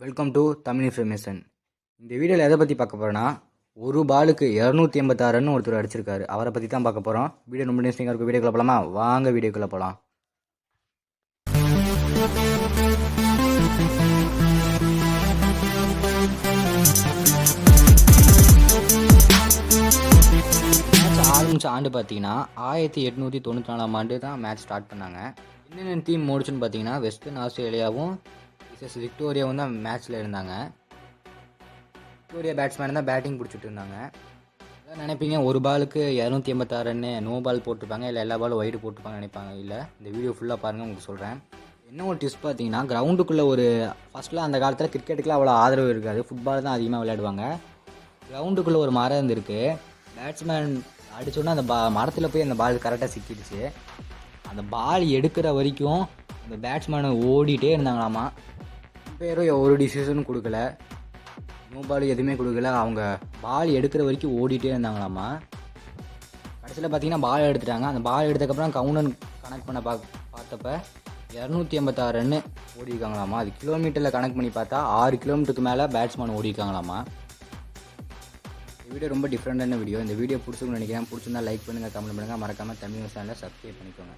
Welcome to Tamil information. இந்த வீடியோவில் எதை பற்றி பார்க்க போகிறோன்னா, ஒரு பாலுக்கு 286 ரன் ஒருத்தர் அடிச்சிருக்காரு. அவரை பற்றி தான் பார்க்க போகிறோம். வீடியோ ரொம்ப இன்ட்ரெஸ்டிங்காக இருக்கும். வீடியோக்குள்ளே போகலாமா? வாங்க வீடியோக்குள்ளே போகலாம். மேட்ச் ஆரம்பித்த ஆண்டு பார்த்தீங்கன்னா 1894ஆம் ஆண்டு தான் மேட்ச் ஸ்டார்ட் பண்ணாங்க. என்னென்ன டீம் முடிச்சுன்னு பார்த்தீங்கன்னா, வெஸ்டர்ன் ஆஸ்திரேலியாவும் விக்டோரியாவும் தான் மேட்ச்சில் இருந்தாங்க. விக்டோரியா பேட்ஸ்மேன் தான் பேட்டிங் பிடிச்சிட்டு இருந்தாங்க. அதான் நினைப்பீங்க, ஒரு பாலுக்கு 286 ரன்னு நோ பால் போட்டிருப்பாங்க, இல்லை எல்லா பாலும் ஒயிடு போட்டிருப்பாங்க நினைப்பாங்க. இல்லை, இந்த வீடியோ ஃபுல்லாக பாருங்கள், உங்களுக்கு சொல்கிறேன். என்ன ஒரு டிப்ஸ் பார்த்தீங்கன்னா, கிரவுண்டுக்குள்ளே ஃபஸ்ட்டில் அந்த காலத்தில் கிரிக்கெட்டுக்குலாம் அவ்வளோ ஆதரவு இருக்காது, ஃபுட்பால் தான் அதிகமாக விளையாடுவாங்க. கிரவுண்டுக்குள்ளே ஒரு மரம் இருந்திருக்கு. பேட்ஸ்மேன் அடித்தோன்னா அந்த மரத்தில் போய் அந்த பால் கரெக்டாக சிக்கிடுச்சு. அந்த பால் எடுக்கிற வரைக்கும் அந்த பேட்ஸ்மேனை ஓடிட்டே இருந்தாங்களாமா. பேரும் ஒரு டிசிஷனும் கொடுக்கல, நோ பால் எதுவுமே கொடுக்கல. அவங்க பால் எடுக்கிற வரைக்கும் ஓடிட்டே இருந்தாங்களாமா. கடைசியில் பார்த்தீங்கன்னா பால் எடுத்துட்டாங்க. அந்த பால் எடுத்ததுக்கப்புறம் கவுண்டன் கனெக்ட் பண்ண பார்த்தப்ப 286 ரன்னு ஓடிருக்காங்களாமா. அது கிலோமீட்டரில் கனெக்ட் பண்ணி பார்த்தா 6 கிலோமீட்டருக்கு மேலே பேட்ஸ்மேன் ஓடிருக்காங்களாமா. இந்த வீடியோ ரொம்ப டிஃப்ரெண்டான வீடியோ. இந்த வீடியோ பிடிச்சிருக்குன்னு நினைக்கிறேன். பிடிச்சிருந்தா லைக் பண்ணுங்கள், கமெண்ட் பண்ணுங்கள், மறக்காமல் தமிழ் சேனலை சப்ஸ்கிரைப் பண்ணிக்கோங்க.